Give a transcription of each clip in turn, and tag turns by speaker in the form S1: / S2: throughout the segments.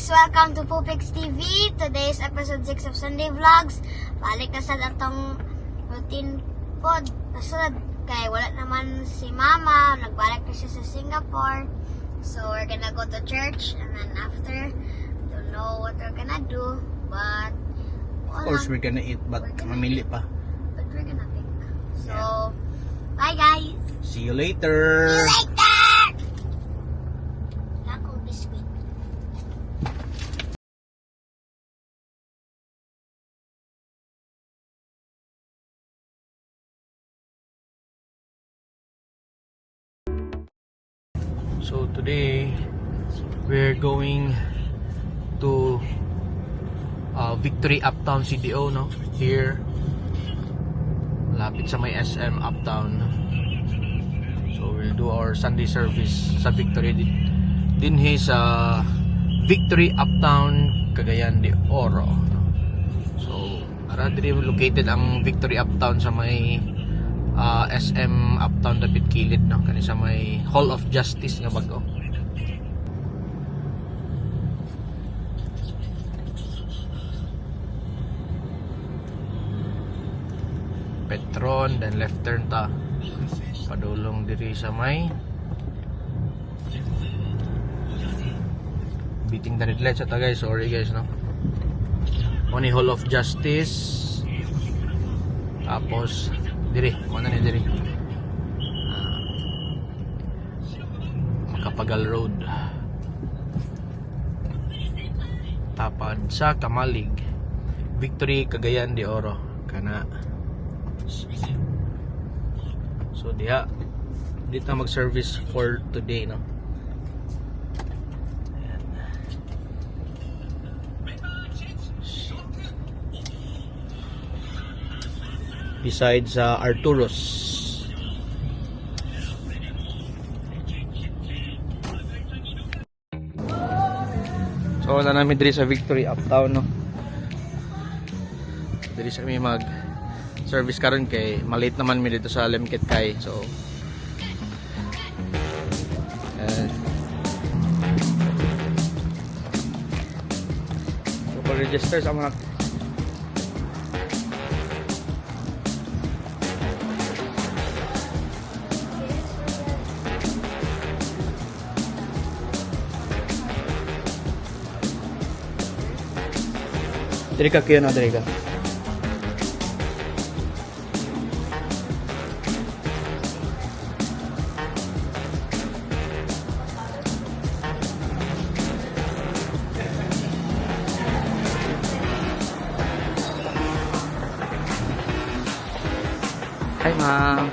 S1: guys! Welcome to Pupix TV. Today is episode 6 of Sunday Vlogs. Balik na sa atong routine pod. Nasud, kaya wala naman si Mama. Nagbalik na siya sa Singapore. So, we're gonna go to church. And then after, don't know what we're gonna do. But,
S2: of course, we're gonna eat. But mamili pa.
S1: But we're gonna pick. So, bye guys!
S2: See you later!
S1: See you later! Ako biscuit.
S2: So today we're going to Victory Uptown CDO, no? Here, malapit sa may SM Uptown. So we'll do our Sunday service sa Victory din sa Victory Uptown, Cagayan de Oro. So located ang Victory Uptown sa may SM Uptown David Kilid, no? Kani sa may Hall of Justice nga bago. Petron, then left turn ta padulong diri sa may beating the red lights ata guys. Sorry guys, no? Only Hall of Justice, tapos diri, mana ni diri Makapagal Road, tapad sa Kamalig, Victory Cagayan de Oro kana. So dito mag-service for today, no? Ayan. Besides Arturos. So wala namin diri sa Victory Uptown, no? Diri sa kami mag service karon kay malate naman mi dito sa Lemkit kay. So register sa mga diri ka kiyo na diri ka. Hi ma'am.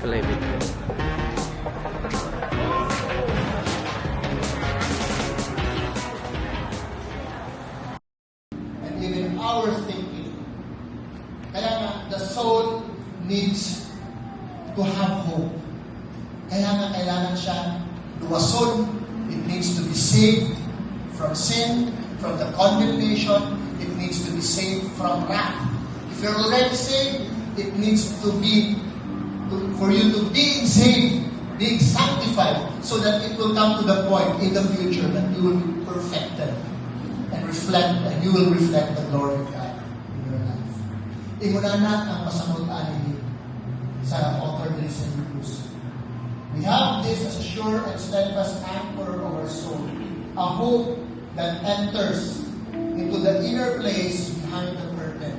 S2: Kalibit.
S3: And even our thinking. Kaya nga, the soul needs to have hope. Kaya nga, kailangan siya luwason. It needs to be saved from sin, from the condemnation. It needs to be saved from wrath. If you're already saved, it needs to be for you to be saved, being sanctified, so that it will come to the point in the future that you will be perfected and you will reflect the glory of God in your life. Imunana ang pasamutan ni sa author ni St. Hebrews. We have this as a sure and steadfast anchor of our soul, a hope that enters into the inner place behind the curtain,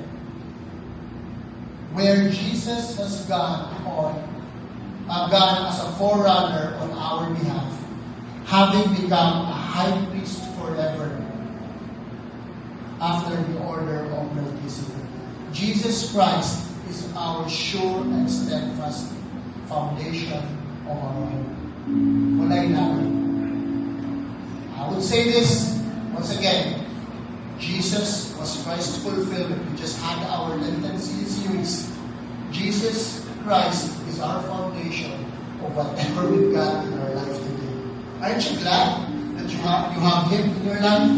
S3: where Jesus has gone as a forerunner on our behalf, having become a high priest forever after the order of Melchizedek. Jesus Christ is our sure and steadfast foundation of our hope. Walay namin. I would say this once again. Jesus was Christ's fulfillment. We just had our Lenten series. Jesus Christ is our foundation of whatever we've got in our life today. Aren't you glad that you have Him in your life?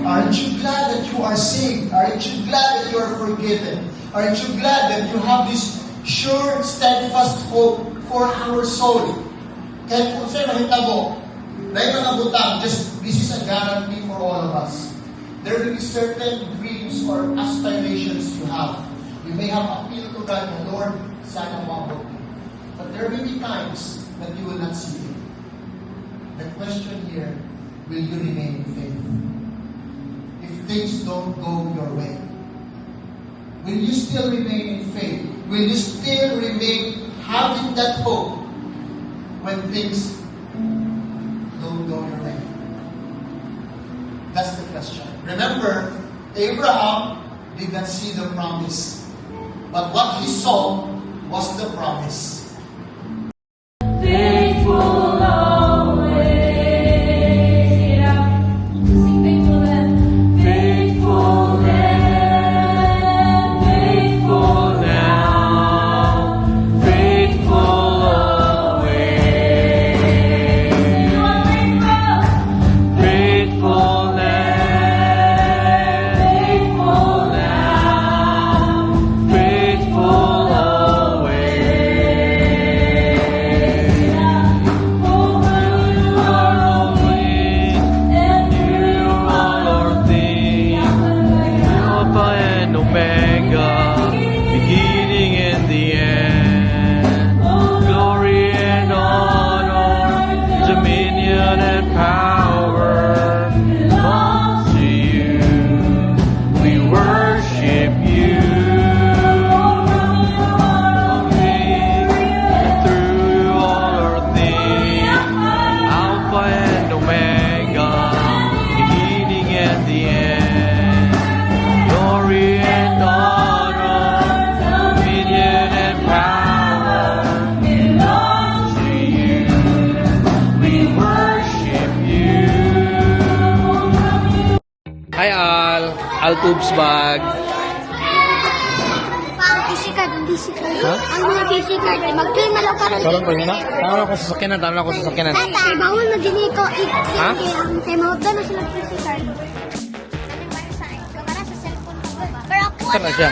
S3: Aren't you glad that you are saved? Aren't you glad that you are forgiven? Aren't you glad that you have this sure, steadfast hope for our soul? Kaya kung sa'yo mahitabo, na yung mga butang, just, this is a guarantee for all of us. There will be certain dreams or aspirations you have. You may have appealed to God, the Lord, sana mabot mo. But there will be times that you will not see it. The question here, will you remain in faith? If things don't go your way, will you still remain in faith? Will you still remain having that hope when things don't go your way? That's the question. Remember, Abraham did not see the promise, but what he saw was the promise.
S4: Faithful always. Sing it out. Sing faithful then. Faithful then. Faithful
S2: now, faithful always,
S4: You are faithful.
S2: faithful then,
S4: Faithful now.
S2: faithful always.
S4: Sing it out. Over you
S2: You
S4: are
S2: are always,
S4: and
S2: you are our thing, Alpha and Omega, beginning and the end. Glory and honor, dominion and power belongs to you. We worship you. Through all our things, Alpha and Omega, beginning and the end. Glory and honor, dominion and power belongs to you. We worship you. Hi Al Tubes Bag.
S1: Pang PC card, ang PC card.
S2: Ha?
S1: Ang mga PC card, mag-claim na lang karon.
S2: Karon pa na? Tama ako sa sakyanan, tama ako sa sakyanan.
S1: Tata, bawal na din ito.
S2: Ha?
S1: Ang tema na sila PC card. Kamera sa cellphone ko ba? Pero ako
S2: Saan na siya?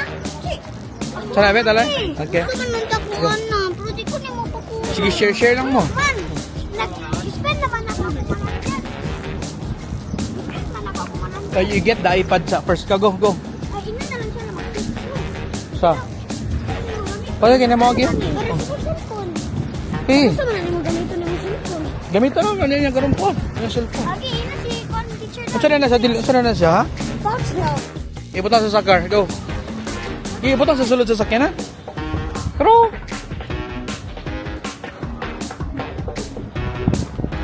S2: Saan na, talay? Okay.
S1: Ito naman tapuan na. Pero di ko niya mapakuha.
S2: Sige, share lang mo.
S1: Man, nag-spend naman ako kung ano yan. Spend man ako kung ano.
S2: So you get the iPad sa first ka, go.
S1: Ay, ina na lang siya na mag-picture.
S2: Sa? Pwede ka na mo agad?
S1: Pero sa cellphone.
S2: Eh,
S1: Gusto mo na mo ganito ng cellphone.
S2: gamitan mo, ano yung karoon po? Yung cellphone.
S1: Lagi, ina si Con teacher na.
S2: Saan na sa saan na siya, ha?
S1: Box now.
S2: Ibutan sa sakar, go. Ibutan sa sulod sa sakyanan. Pero,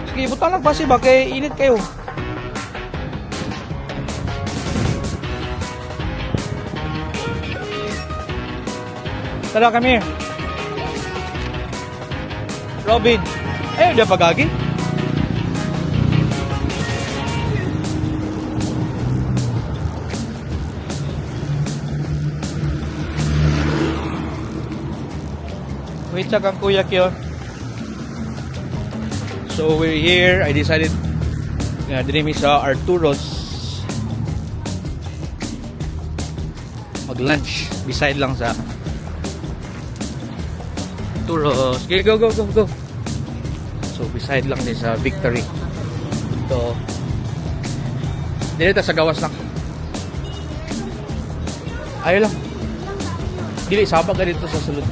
S2: sige, ibutan lang kasi ba, kay init kayo. Tara, come here. Robin. Ayaw dia pagagi. Wait sa kang kuya kyo. So we're here. I decided dinimi sa Arturo's mag-lunch beside lang sa Arturo's. Okay, go. So beside lang din sa Victory. Ito. Dito sa gawas lang. Ayaw lang. Dili sabag ka dito sa sulod.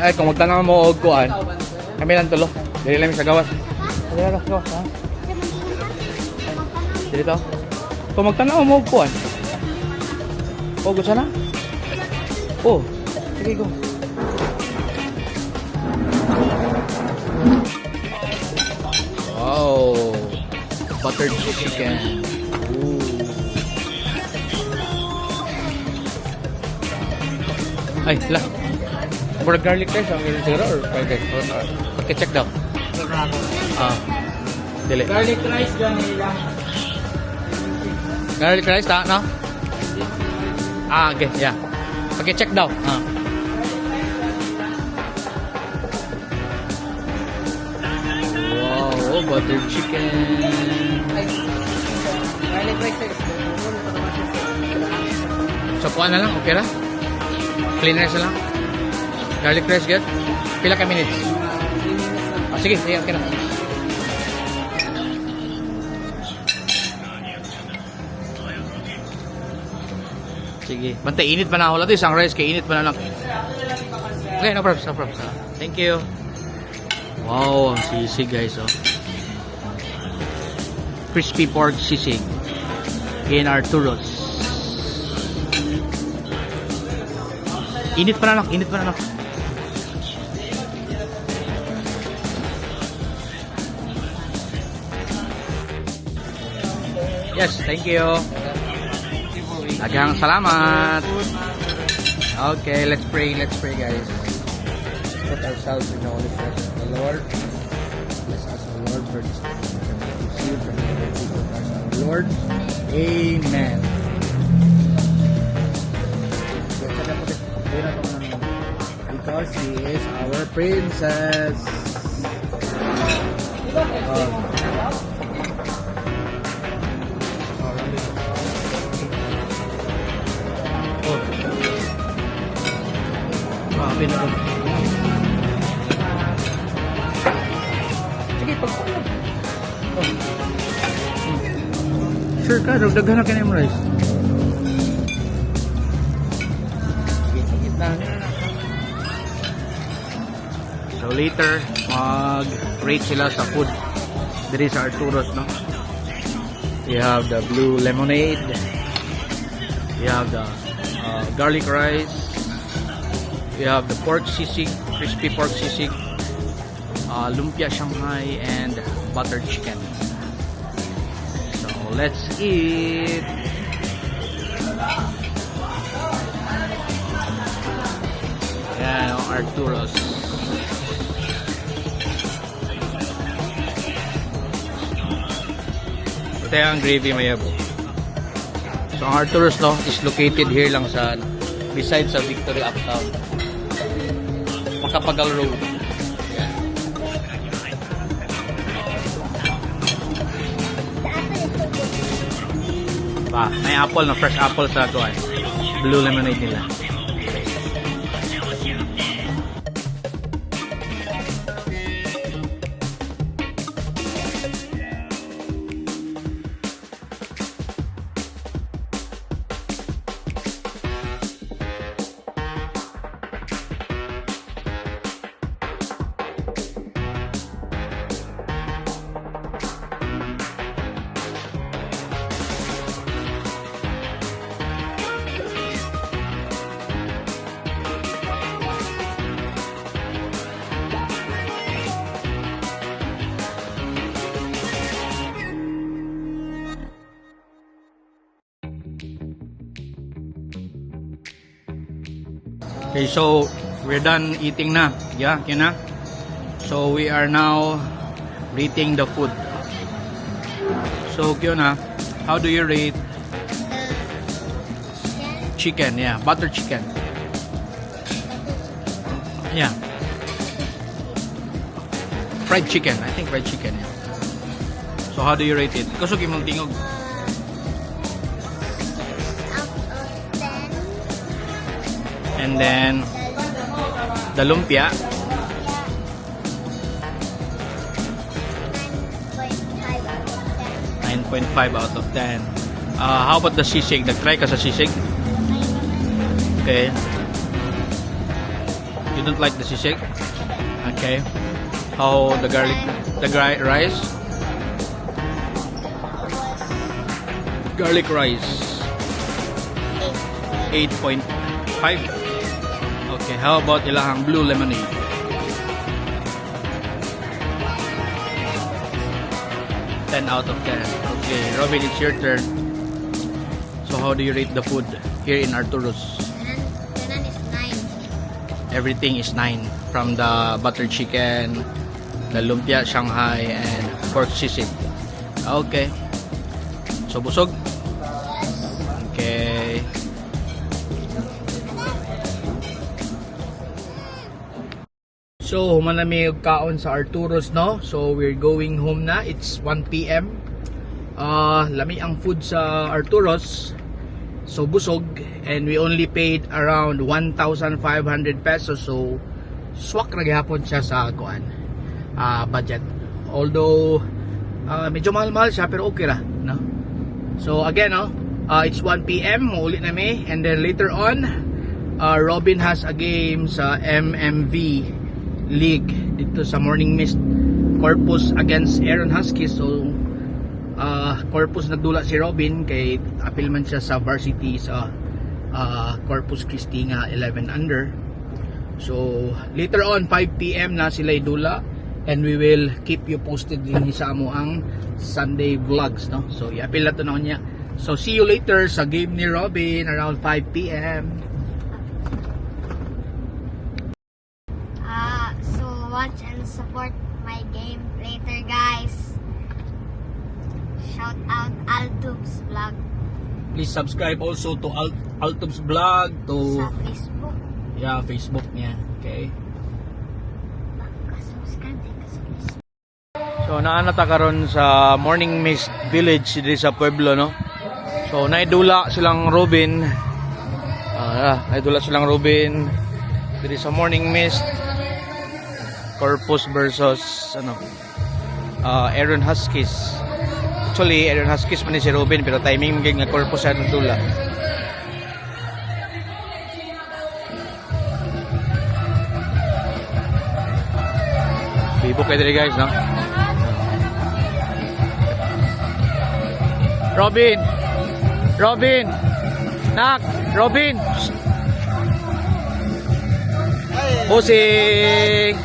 S2: Ay, kung magtanong mo og kuan, kami lang tulo. Dili lang sa gawas. Dili lang gawas, ha? Dito. Kung magtanong mo og kuan. Oh, gusto na? Oh, sige go. Wow, buttered chicken. Ooh. Ay, lah. For garlic rice, ang gano'n siguro or fried rice? Okay, check daw. Dili.
S5: Garlic rice ganila.
S2: Garlic rice, ta, no? Okay, yeah. Okay, check daw. Wow, buttered chicken.
S5: Garlic rice is
S2: So, kuha na lang, okay na? Clean rice na lang? Garlic rice, good? Pila ka minutes? Sige, okay na. Sige. Bantay, init pa na. Wala ito isang rice. Kaya init pa na lang. Okay, no props. No props. Thank you. Wow, ang sisig guys, oh. Crispy pork sisig in Arturo's. Init pa na lang. Init pa na lang. Yes, thank you. Daghang salamat. Okay, let's pray guys. Put ourselves in the holy presence of the Lord. Bless us, O Lord, for this time. Receive from the people of our Lord. Amen. Because He is our princess. Grabe na doon. Sige, pagpapalap. Sure ka, dagdagan na kayo yung rice. Sige, na. So later, mag-rate sila sa food. There is Arturo's, no? We have the blue lemonade. We have the garlic rice. We have the pork sisig, crispy pork sisig, lumpia Shanghai, and buttered chicken. So let's eat. Yan ang Arturo's. Ito yung gravy mayabo. So ang Arturo's, no, is located here lang sa beside sa Victory Uptown. Makapagal Road. Yan. May apple na fresh apple sa kuan. Blue lemonade nila. Okay, so we're done eating na. Yeah, yun na. So we are now rating the food. So Kiona, how do you rate chicken? Yeah, butter chicken. Yeah. Fried chicken. I think fried chicken. Yeah. So how do you rate it? Kusog imong tingog. And then the lumpia. 9.5 out of 10. How about the sisig? Nag-try ka sa sisig? Okay. You don't like the sisig? Okay. How the rice? Garlic rice. 8.5. Okay, how about ilahang blue lemonade? 10 out of 10. Okay, Robin, it's your turn. So how do you rate the food here in Arturo's?
S1: Kanan is 9.
S2: Everything is 9. From the butter chicken, the lumpia Shanghai, and pork sisig. Okay. So busog? Okay. So, human na may kaon sa Arturo's, no? So, we're going home na. It's 1 p.m. Lami ang food sa Arturo's. So, busog. And we only paid around 1,500 pesos. So, swak na gihapon siya sa kuan budget. Although, medyo mahal-mahal siya, pero okay ra, no? So, again, no? It's 1 p.m. Maulit na may. And then later on, Robin has a game sa MMV League dito sa Morning Mist. Corpus against Aaron Huskies. So, Corpus nagdula si Robin kay appeal man siya sa varsity sa Corpus Christi nga 11 under. So, later on, 5 p.m. na sila idula. And we will keep you posted din sa amo ang Sunday vlogs, no? So, i-appeal na to na niya. So, see you later sa game ni Robin around 5 p.m.
S1: So watch and support my game later, guys. Shout out Altubs Vlog
S2: Please subscribe also to Altub's vlog to
S1: sa Facebook.
S2: Facebook niya. Okay.
S1: Subscribe din ka sa Facebook.
S2: So naanata karon sa Morning Mist Village dito sa Pueblo, no. So naidula silang Robin. Naidula silang Robin dito sa Morning Mist. Corpus versus Aaron Huskies. Actually Aaron Huskies man ni si Robin pero timing nga Corpus sa dula. Bibo kayo dali guys, no? Robin! Robin! Nak! Robin! Busing!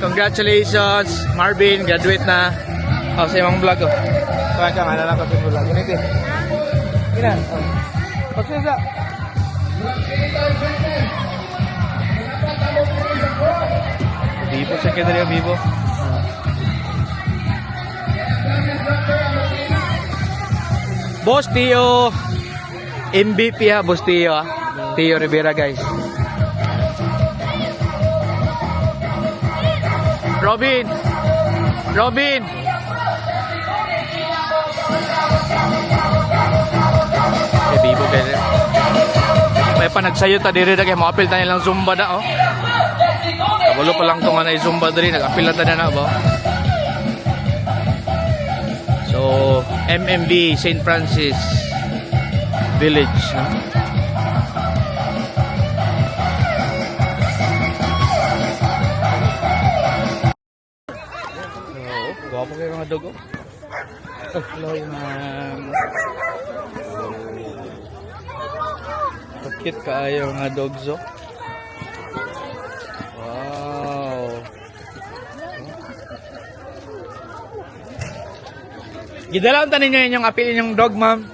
S2: Congratulations! Marvin, graduate na. Sa imang vlog, oh. Kaya ka nga na lang kasi vlog. Ganito eh. Gina. Pagsisa. Bibo, secretary, Bibo. Boss Tio MVP ha, Boss Tio ha. Tio Rivera guys. Robin. Bibo guys. May pa nagsayo ta diri na kay mo apil ta nilang Zumba da oh. Kabalo pa lang tong anay Zumba diri nag-apil ta na ba. So, MMV St. Francis Village, no? So, gwapo kayo mga dogo. Hello, ma'am. Bakit kayo mga dogzo? Wow. Gidalaw tanin nyo yung apilin yung dog, ma'am.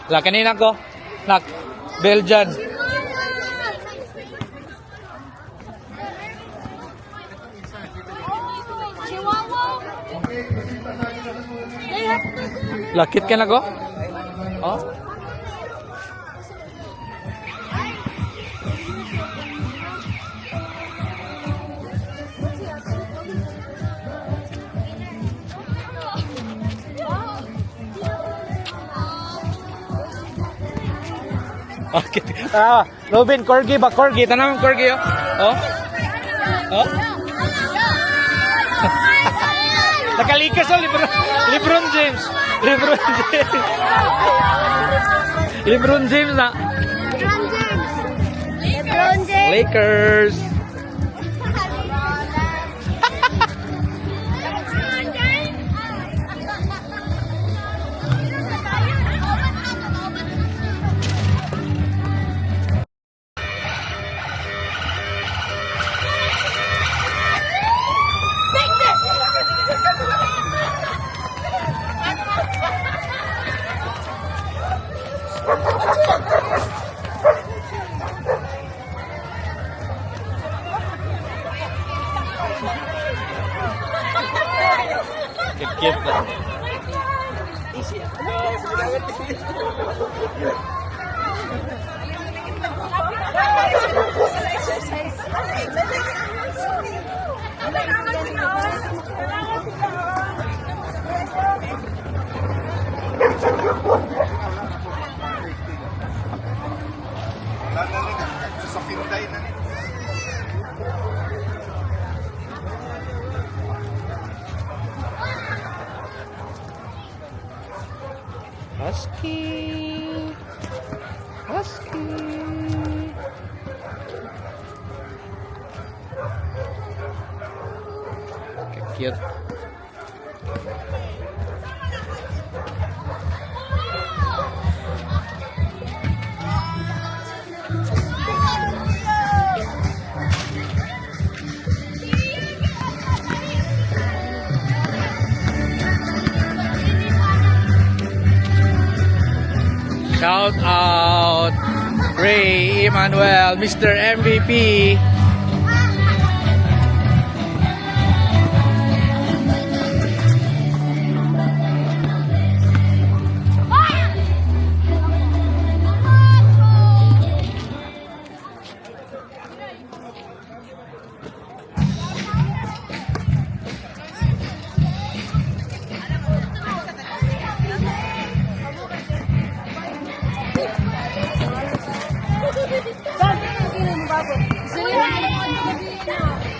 S2: La, kanina ko. Nak, Belgian. Lakit ka na ko? Oh? Okay. Robin, corgi ba? Corgi. Tanong corgi, oh. Oh? Oh? Nakalikas, oh, Lebron James. Lebron James na.
S1: LeBron James.
S2: Lakers. Cute lang. Husky. Husky. Cute. Shout out Ray Emmanuel, Mr. MVP.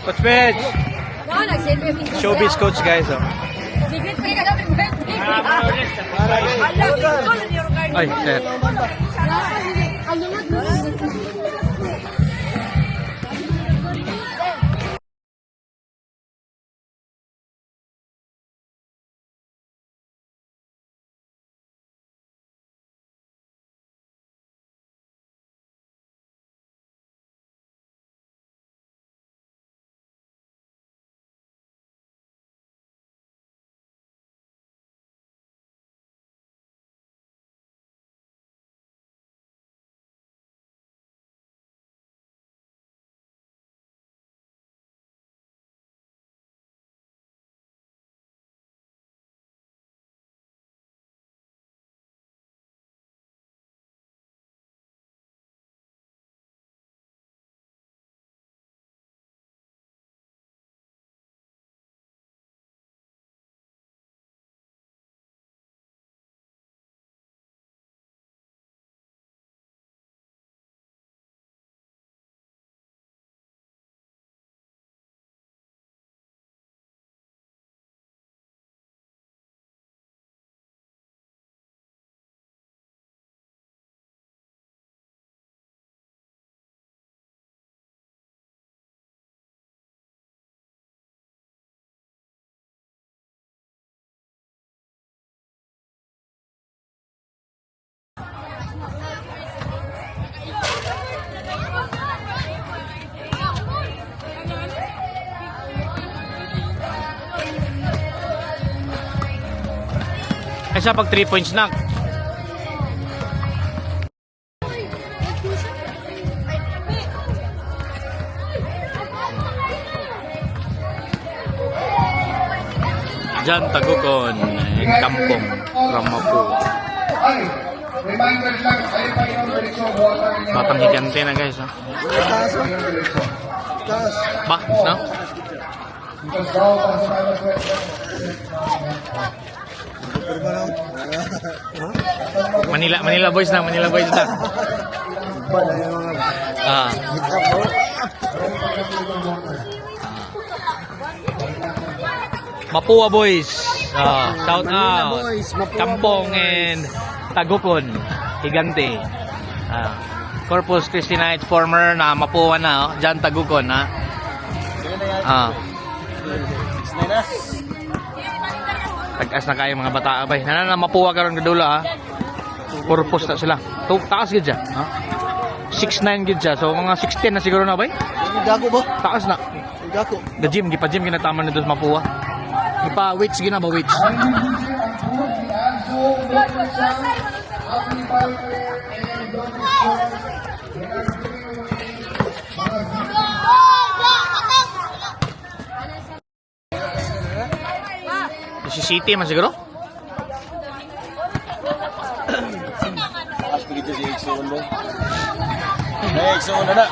S2: Coach Page, showbiz coach guys. Oh. Ay, shit. Kaysa pag 3 points na. Jan Tagukon, Kampong, Ramapo. Batang higante na guys. Oh. Ba, no? Manila boys na. Ah. Mapua boys. Shout out. Kampong and Tagukon, Higante. Corpus Christi Knights former na Mapua na, Jan Tagukon ha. Tagas na kayo mga bata bay. Nana Mapua karon gadula ha. Corpus na sila. Taas gid siya, ha. 6'9" gid siya. So mga 16 na siguro na bay.
S3: Gago ba?
S2: Taas na.
S3: Gago.
S2: Gym ginataman nito sa Mapua. Ipa weights gina ba weights? Si City man siguro?
S3: As begitu si X1 mo. X1 na.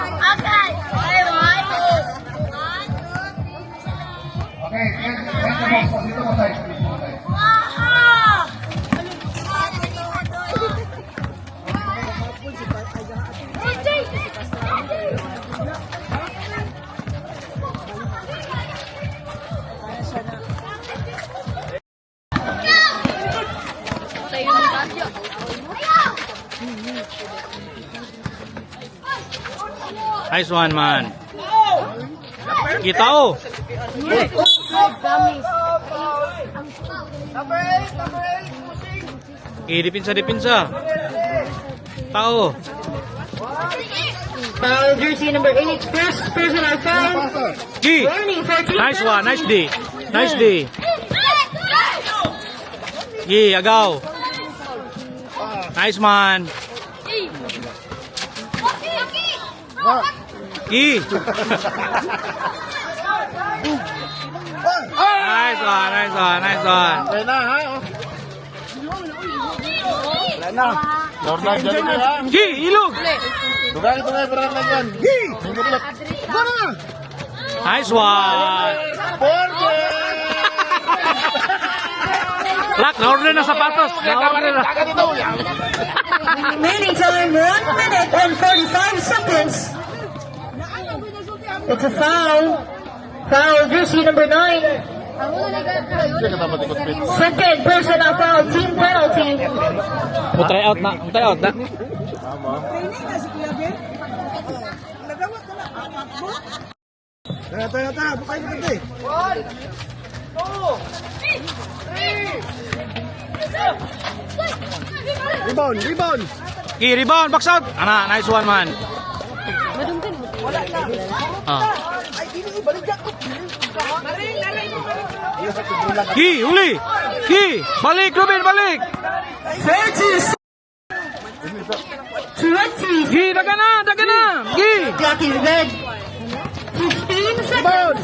S1: Okay. Okay, one.
S3: Okay, yan na box. Dito mo side. Dito mo side.
S2: Nice one, man. Kita oh. Depensa. Tao.
S4: Foul jersey number 8, first personal foul.
S2: Gi. Nice one, nice D. Nice D. Gi, agaw. Nice man. Gi. Nice one, nice one, nice one. Gi, ilog. Nice one. Lak, na-order na sapatos. Na-order na.
S4: Remaining time 1 minute and 45 seconds. It's a foul. Foul jersey number 9. Second personal foul, team penalty.
S2: Try out na. Try out na.
S3: Rebound.
S2: Gi, rebound, box out. Ana, nice one man. Gi, uli. Gi, balik Ruben, balik.
S4: 20.
S2: Gi, daga na. Gi.
S4: Clock is red. 15 seconds.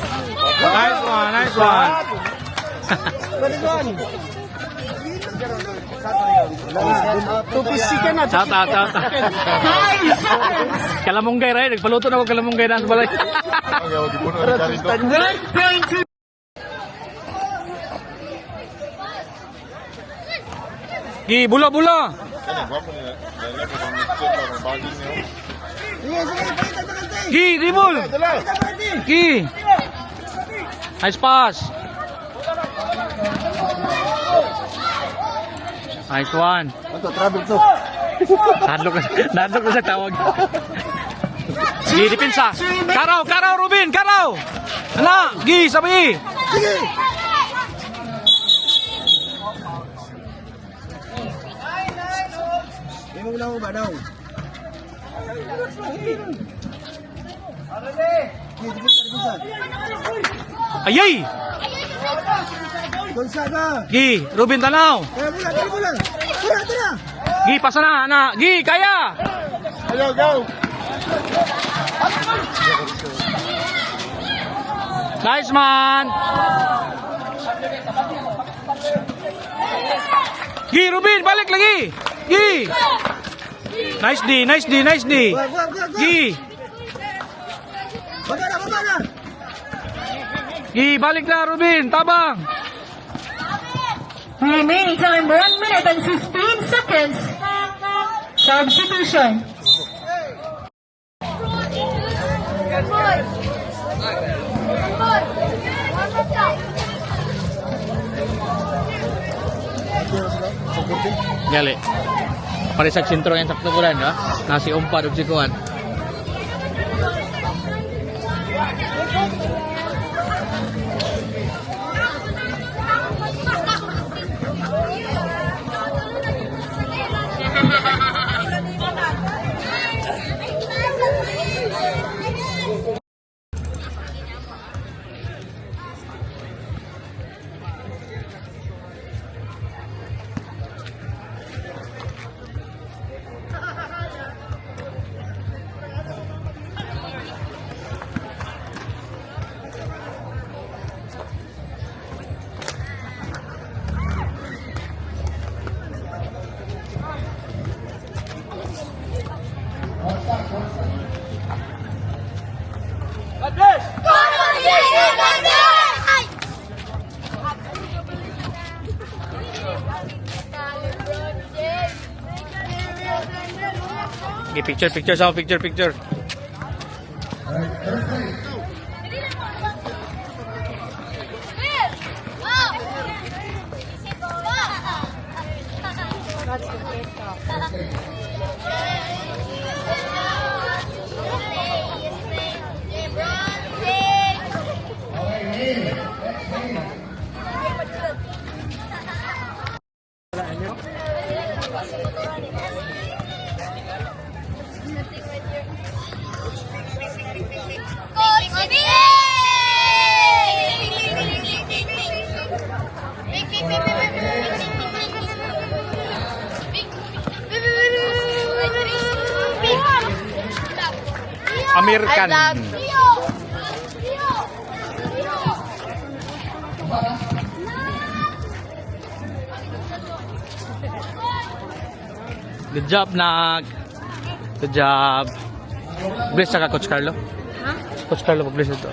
S2: Nice one. Shout out.
S4: 5 seconds.
S2: Kalamunggay rin. Nagpaluto na ako kalamunggay na sa balay.
S4: 1.2.
S2: Gi, bula. Gi, dribble. Gi. Nice pass. Nice one. Nadlok na sa tawag. Gi, depensa. Karaw, Ruben, karaw. Ana, Gi, sabi. Ayay! Gi, Ruben tanaw. Gi, pasa na, ana. Gi, kaya. Nice man. Gi, Ruben, balik lagi. Gi. Nice D. Gi. Gi, balik na Ruben, tabang.
S4: Remaining time 1 minute and 15 seconds. Substitution.
S2: Gali. Pare sa sentro yang sakto bulan, ha? Nasi umpa ug sikuan. Okay, picture sa picture. American. Good job, Nak. Good job. Bless ka, Coach Carlo.
S4: Ha?
S2: Coach Carlo, bless ito.